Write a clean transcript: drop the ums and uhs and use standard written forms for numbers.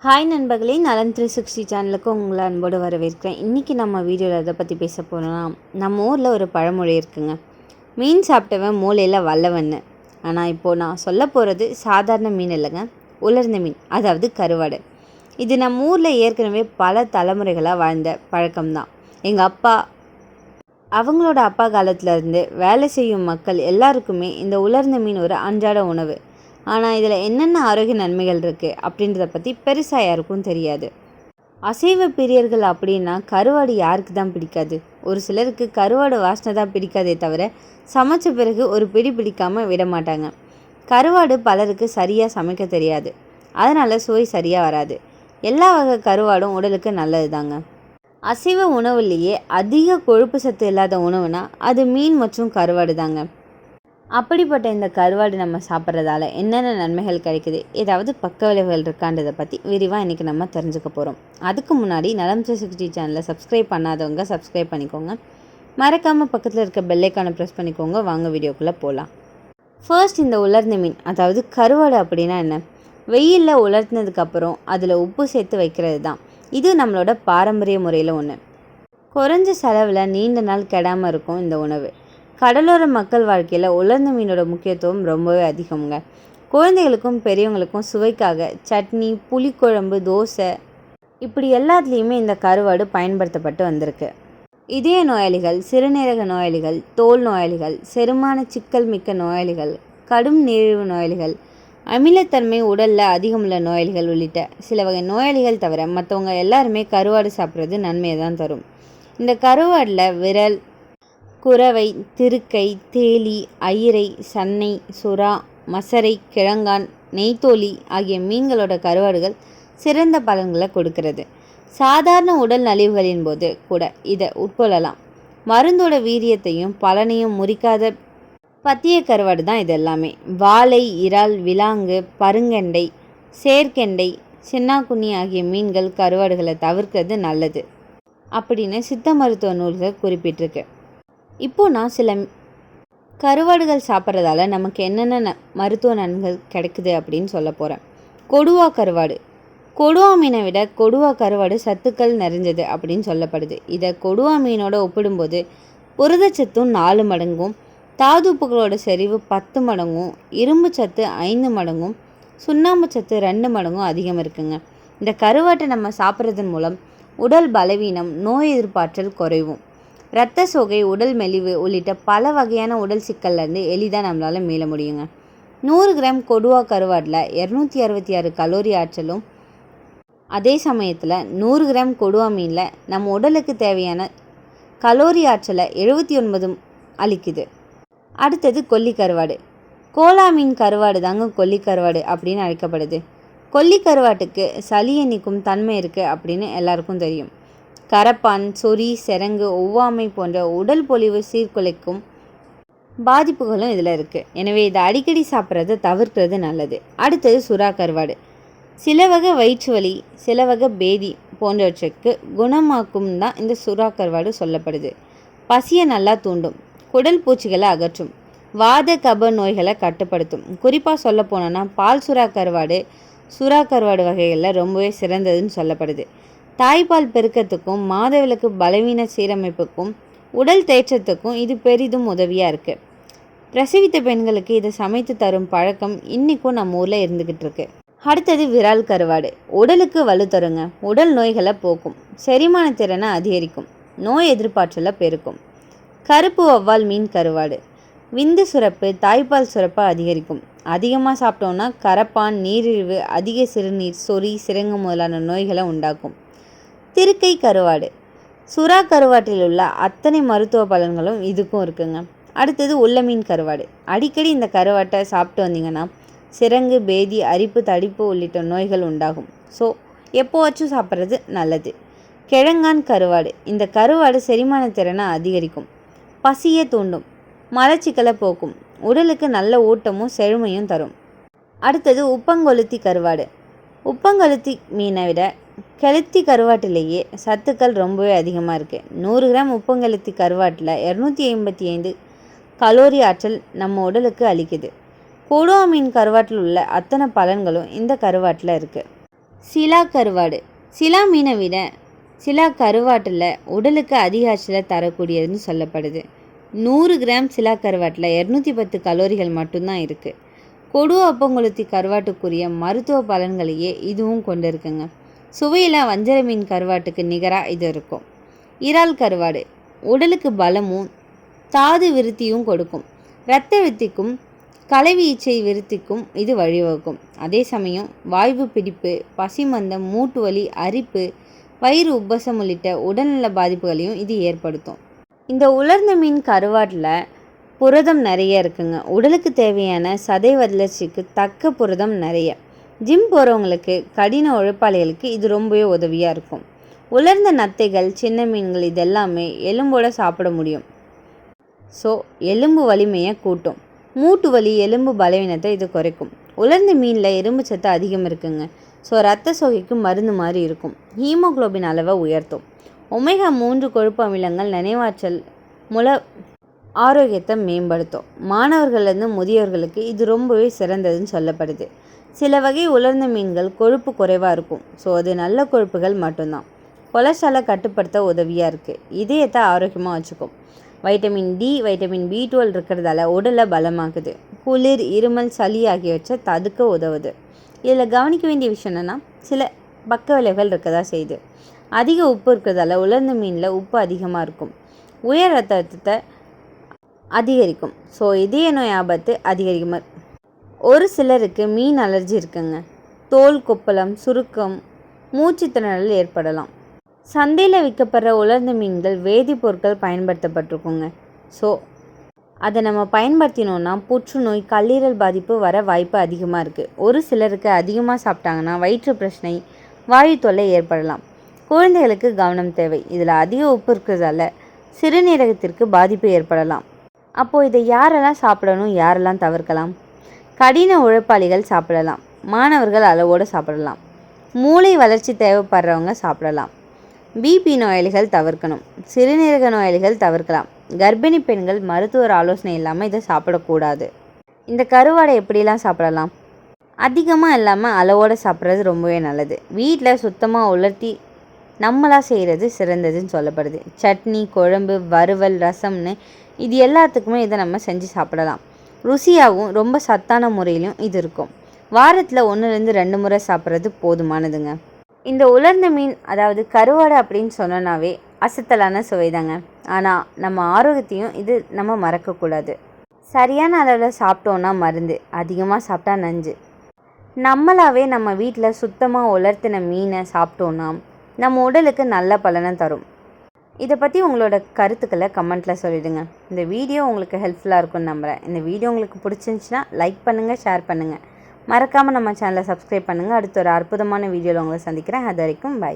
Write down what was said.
Hi நண்பர்களே, நலன் 360 சேனலுக்கு உங்களை அன்போடு வரவேற்கிறேன். இன்றைக்கி நம்ம வீடியோவில் எதை பற்றி பேச போகிறோம்னா, நம்ம ஊரில் ஒரு பழமொழி இருக்குங்க, மீன் சாப்பிட்டவன் மூளையில் வல்லவன்னு. ஆனால் இப்போது நான் சொல்ல போகிறது சாதாரண மீன் இல்லைங்க, உலர்ந்த மீன், அதாவது கருவாடு. இது நம்ம ஊரில் ஏற்கனவே பல தலைமுறைகளாக வாழ்ந்த பழக்கம்தான். எங்கள் அப்பா, அவங்களோட அப்பா காலத்துலேருந்து வேலை செய்யும் மக்கள் எல்லாருக்குமே இந்த உலர்ந்த மீன் ஒரு அன்றாட உணவு. ஆனால் இதில் என்னென்ன ஆரோக்கிய நன்மைகள் இருக்குது அப்படின்றத பற்றி பெருசாக யாருக்கும் தெரியாது. அசைவ பிரியர்கள் அப்படின்னா கருவாடு யாருக்கு தான் பிடிக்காது? ஒரு சிலருக்கு கருவாடு வாசனை தான் பிடிக்காதே தவிர சமைச்ச பிறகு ஒரு பிடி பிடிக்காமல் விட மாட்டாங்க. கருவாடு பலருக்கு சரியாக சமைக்க தெரியாது, அதனால் சுவை சரியாக வராது. எல்லா வகை கருவாடும் உடலுக்கு நல்லது தாங்க. அசைவ உணவுலேயே அதிக கொழுப்பு சத்து இல்லாத உணவுனா அது மீன் மற்றும் கருவாடு தாங்க. அப்படிப்பட்ட இந்த கருவாடு நம்ம சாப்பிட்றதால என்னென்ன நன்மைகள் கிடைக்குது, ஏதாவது பக்க விளைவுகள் இருக்கான்றதை பற்றி விரிவாக இன்றைக்கி நம்ம தெரிஞ்சுக்க போகிறோம். அதுக்கு முன்னாடி நலம் 360 சேனலை சப்ஸ்கிரைப் பண்ணாதவங்க சப்ஸ்கிரைப் பண்ணிக்கோங்க. மறக்காமல் பக்கத்தில் இருக்க பெல்லைக்கானை ப்ரெஸ் பண்ணிக்கோங்க. வாங்க வீடியோக்குள்ளே போகலாம். ஃபர்ஸ்ட், இந்த உலர்ந்த மீன் அதாவது கருவாடு அப்படின்னா என்ன? வெயிலில் உலர்த்தினதுக்கப்புறம் அதில் உப்பு சேர்த்து வைக்கிறது தான். இது நம்மளோட பாரம்பரிய முறையில் ஒன்று. குறைஞ்ச செலவில் நீண்ட நாள் கெடாமல் இருக்கும் இந்த உணவு. கடலோர மக்கள் வாழ்க்கையில் உலர்ந்த மீனோட முக்கியத்துவம் ரொம்பவே அதிகங்க. குழந்தைகளுக்கும் பெரியவங்களுக்கும் சுவைக்காக சட்னி, புளிக்குழம்பு, தோசை இப்படி எல்லாத்துலேயுமே இந்த கருவாடு பயன்படுத்தப்பட்டு வந்திருக்கு. இதய நோயாளிகள், சிறுநீரக நோயாளிகள், தோல் நோயாளிகள், செரிமான சிக்கல் மிக்க நோயாளிகள், கடும் நீரிழிவு நோயாளிகள், அமிலத்தன்மை உடலில் அதிகமுள்ள நோயாளிகள் உள்ளிட்ட சில வகை நோயாளிகள் தவிர மற்றவங்க எல்லாருமே கருவாடு சாப்பிட்றது நன்மையை தான் தரும். இந்த கருவாடில் விரல், குரவை, திருக்கை, தேலி, ஐயிரை, சன்னை, சுறா, மசரை, கிழங்கான், நெய்த்தோலி ஆகிய மீன்களோட கருவாடுகள் சிறந்த பலன்களை கொடுக்கிறது. சாதாரண உடல் நலிவுகளின் போது கூட இதை உட்கொள்ளலாம். மருந்தோட வீரியத்தையும் பலனையும் முறிக்காத பத்திய கருவாடு தான் இது எல்லாமே. வாளை, இறால், விலாங்கு, பருங்கெண்டை, சேர்க்கெண்டை, சின்னாக்குண்ணி ஆகிய மீன்கள் கருவாடுகளை தவிர்க்கிறது நல்லது அப்படின்னு சித்த மருத்துவ நூல்கள் குறிப்பிட்டிருக்கு. இப்போது நான் சில கருவாடுகள் சாப்பிட்றதால நமக்கு என்னென்ன மருத்துவ நன்மைகள் கிடைக்குது அப்படின்னு சொல்ல போகிறேன். கொடுவா கருவாடு. கொடுவா மீனை விட கொடுவா கருவாடு சத்துக்கள் நிறைஞ்சது அப்படின்னு சொல்லப்படுது. இதை கொடுவா மீனோட ஒப்பிடும்போது புரதச்சத்தும் 4 மடங்கும், தாதுப்புகளோட செறிவு 10 மடங்கும், இரும்பு சத்து 5 மடங்கும், சுண்ணாம்பு சத்து 2 மடங்கும் அதிகம் இருக்குங்க. இந்த கருவாட்டை நம்ம சாப்பிட்றதன் மூலம் உடல் பலவீனம், நோய் எதிர்ப்பாற்றல் குறைவும், இரத்த சோகை, உடல் மெலிவு உள்ளிட்ட பல வகையான உடல் சிக்கல்லேருந்து எளிதாக நம்மளால் மீள முடியுங்க. 100 கிராம் கொடுவா கருவாடில் 266 கலோரி ஆற்றலும், அதே சமயத்தில் 100 கிராம் கொடுவா மீனில் நம்ம உடலுக்கு தேவையான கலோரி ஆற்றலை 79 அளிக்குது. அடுத்தது கொல்லி கருவாடு. கோலா மீன் கருவாடு தாங்க கொல்லி கருவாடு அப்படின்னு அழைக்கப்படுது. கொல்லி கருவாட்டுக்கு சளியை நீக்கும் தன்மை இருக்குது அப்படின்னு எல்லாருக்கும் தெரியும். கரப்பான், சொறி, செரங்கு, ஒவ்வாமை போன்ற உடல் பொலிவு சீர்குலைக்கும் பாதிப்புகளும் இதில் இருக்குது. எனவே இதை அடிக்கடி சாப்பிட்றத தவிர்க்கிறது நல்லது. அடுத்தது சுறா கருவாடு. சில வகை வயிற்று வலி, சில வகை பேதி போன்றவற்றுக்கு குணமாக்கும் தான் இந்த சுறா கருவாடு சொல்லப்படுது. பசியை நல்லா தூண்டும், குடல் பூச்சிகளை அகற்றும், வாத கப நோய்களை கட்டுப்படுத்தும். குறிப்பாக சொல்ல போனோன்னா பால் சுறா கருவாடு வகைகளில் ரொம்பவே சிறந்ததுன்னு சொல்லப்படுது. தாய்ப்பால் பெருக்கத்துக்கும், மாதவிலக்கு பலவீன சீரமைப்புக்கும், உடல் தேற்றத்துக்கும் இது பெரிதும் உதவியாக இருக்குது. பிரசவித்த பெண்களுக்கு இதை சமைத்து தரும் பழக்கம் இன்றைக்கும் நம்ம ஊரில் இருந்துக்கிட்டு இருக்கு. அடுத்தது விரால் கருவாடு. உடலுக்கு வலு தருங்க, உடல் நோய்களை போக்கும், செரிமான திறனை அதிகரிக்கும், நோய் எதிர்ப்பாற்றலை பெருக்கும். கருப்பு வவ்வால் மீன் கருவாடு. விந்து சுரப்பு, தாய்ப்பால் சுரப்பை அதிகரிக்கும். அதிகமாக சாப்பிட்டோன்னா கரப்பான், நீரிழிவு, அதிக சிறுநீர், சொறி, சிரங்கு முதலான நோய்களை உண்டாக்கும். திருக்கை கருவாடு. சுறா கருவாட்டில் உள்ள அத்தனை மருத்துவ பலன்களும் இதுக்கும் இருக்குங்க. அடுத்தது உள்ள மீன் கருவாடு. அடிக்கடி இந்த கருவாட்டை சாப்பிட்டு வந்தீங்கன்னா சிரங்கு, பேதி, அரிப்பு, தடிப்பு உள்ளிட்ட நோய்கள் உண்டாகும். ஸோ எப்போவாச்சும் சாப்பிட்றது நல்லது. கிழங்கான் கருவாடு. இந்த கருவாடு செரிமான திறனை அதிகரிக்கும், பசியை தூண்டும், மலச்சிக்கலை போக்கும், உடலுக்கு நல்ல ஊட்டமும் செழுமையும் தரும். அடுத்தது உப்பங்கொளுத்தி கருவாடு. உப்பங்கொளுத்தி மீனை விட கெளுத்தி கருவாட்டிலேயே சத்துக்கள் ரொம்பவே அதிகமாக இருக்குது. 100 கிராம் உப்பங்கெளுத்தி கருவாட்டில் 285 கலோரி ஆற்றல் நம்ம உடலுக்கு அளிக்குது. கொடுவா மீன் கருவாட்டில் உள்ள அத்தனை பலன்களும் இந்த கருவாட்டில் இருக்குது. சிலா கருவாடு. சிலா மீனை விட சிலா கருவாட்டில் உடலுக்கு அதிக ஆற்றலை தரக்கூடியதுன்னு சொல்லப்படுது. 100 கிராம் சிலா கருவாட்டில் 210 கலோரிகள் மட்டும்தான் இருக்குது. கொடுவா அப்பங்குளத்தி கருவாட்டுக்குரிய மருத்துவ பலன்களையே இதுவும் கொண்டு இருக்குங்க. சுவையில் வஞ்சர மீன் கருவாட்டுக்கு நிகராக இது இருக்கும். இறால் கருவாடு உடலுக்கு பலமும் தாது விருத்தியும் கொடுக்கும். இரத்த விருத்திக்கும் கலவி விருத்திக்கும் இது வழிவகுக்கும். அதே சமயம் வாய்வு பிடிப்பு, பசிமந்தம், மூட்டு வலி, அரிப்பு, வயிறு உப்பசம் உள்ளிட்ட உடல்நல பாதிப்புகளையும் இது ஏற்படுத்தும். இந்த உலர்ந்த மீன் கருவாட்டில் புரதம் நிறைய இருக்குங்க. உடலுக்கு தேவையான சதை வளர்ச்சிக்கு தக்க புரதம் நிறைய. ஜிம் போகிறவங்களுக்கு, கடின உழைப்பாளிகளுக்கு இது ரொம்பவே உதவியாக இருக்கும். உலர்ந்த நத்தைகள், சின்ன மீன்கள் இதெல்லாமே எலும்போடு சாப்பிட முடியும். ஸோ எலும்பு வலிமையை கூட்டும். மூட்டு வலி, எலும்பு பலவீனத்தை இது குறைக்கும். உலர்ந்த மீனில் இரும்பு சத்து அதிகம் இருக்குங்க. ஸோ ரத்த சோகைக்கு மருந்து மாதிரி இருக்கும். ஹீமோக்ளோபின் அளவை உயர்த்தும். ஒமேகா 3 கொழுப்பு அமிலங்கள் நினைவாற்றல், முல ஆரோக்கியத்தை மேம்படுத்தும். மாணவர்கள்லேருந்து முதியவர்களுக்கு இது ரொம்பவே சிறந்ததுன்னு சொல்லப்படுது. சில வகை உலர்ந்த மீன்கள் கொழுப்பு குறைவாக இருக்கும். ஸோ அது நல்ல கொழுப்புகள் மட்டும்தான். கொலஸ்ட்ராலை கட்டுப்படுத்த உதவியாக இருக்குது. இதயத்தை ஆரோக்கியமாக வச்சுக்கும். வைட்டமின் டி, வைட்டமின் B12 இருக்கிறதால உடலை பலமாக்குது. குளிர், இருமல், சளி ஆகியவற்றை தடுக்க உதவுது. இதில் கவனிக்க வேண்டிய விஷயம் என்னென்னா, சில பக்க விளைவுகள் இருக்கதான் செய்யுது. அதிக உப்பு இருக்கிறதால உலர்ந்த மீனில் உப்பு அதிகமாக இருக்கும். உயர் ரத்த அழுத்தத்தை அதிகரிக்கும். ஸோ இதய நோய் ஆபத்து அதிகரிக்கும். ஒரு சிலருக்கு மீன் அலர்ஜி இருக்குங்க. தோல் கொப்பளம், சுருக்கம், மூச்சு திணறல் ஏற்படலாம். சந்தையில் விற்கப்படுற உலர்ந்த மீன்கள் வேதிப்பொருட்கள் பயன்படுத்தப்பட்டிருக்குங்க. ஸோ அதை நம்ம பயன்படுத்தினோன்னா புற்றுநோய், கல்லீரல் பாதிப்பு வர வாய்ப்பு அதிகமாக இருக்குது. ஒரு சிலருக்கு அதிகமாக சாப்பிட்டாங்கன்னா வயிற்று பிரச்சனை, வாயு தொல்லை ஏற்படலாம். குழந்தைகளுக்கு கவனம் தேவை. இதில் அதிக உப்பு இருக்கிறதால சிறுநீரகத்திற்கு பாதிப்பு ஏற்படலாம். அப்போது இதை யாரெல்லாம் சாப்பிடணும், யாரெல்லாம் தவிர்க்கலாம்? கடின உழைப்பாளிகள் சாப்பிடலாம். மாணவர்கள் அளவோடு சாப்பிடலாம். மூளை வளர்ச்சி தேவைப்படுறவங்க சாப்பிடலாம். பிபி நோயாளிகள் தவிர்க்கணும். சிறுநீரக நோயாளிகள் தவிர்க்கலாம். கர்ப்பிணி பெண்கள் மருத்துவர் ஆலோசனை இல்லாமல் இதை சாப்பிடக்கூடாது. இந்த கருவாடை எப்படிலாம் சாப்பிடலாம்? அதிகமாக இல்லாமல் அளவோடு சாப்பிட்றது ரொம்பவே நல்லது. வீட்டில் சுத்தமாக உலர்த்தி நம்மளாக செய்கிறது சிறந்ததுன்னு சொல்லப்படுது. சட்னி, குழம்பு, வறுவல், ரசம்னு இது எல்லாத்துக்குமே இதை நம்ம செஞ்சு சாப்பிடலாம். ருசியாகவும் ரொம்ப சத்தான முறையிலும் இது இருக்கும். வாரத்தில் 1 2 முறை சாப்பிட்றது போதுமானதுங்க. இந்த உலர்ந்த மீன், அதாவது கருவாடை அப்படின்னு சொன்னோன்னாவே அசத்தலான சுவைதாங்க. ஆனால் நம்ம ஆரோக்கியத்தையும் இது நம்ம மறக்கக்கூடாது. சரியான அளவில் சாப்பிட்டோன்னா மருந்து, அதிகமாக சாப்பிட்டா நஞ்சு. நம்மளாவே நம்ம வீட்டில் சுத்தமாக உலர்த்தின மீனை சாப்பிட்டோன்னா நம்ம உடலுக்கு நல்ல பலனை தரும். இதை பற்றி உங்களோட கருத்துக்களை கமெண்ட்டில் சொல்லிடுங்க. இந்த வீடியோ உங்களுக்கு ஹெல்ப்ஃபுல்லாக இருக்கும்னு நம்புகிறேன். இந்த வீடியோ உங்களுக்கு பிடிச்சிருந்துச்சின்னா லைக் பண்ணுங்கள், ஷேர் பண்ணுங்கள். மறக்காமல் நம்ம சேனலை சப்ஸ்கிரைப் பண்ணுங்கள். அடுத்த ஒரு அற்புதமான வீடியோவில் உங்களை சந்திக்கிறேன். அது வரைக்கும் பை.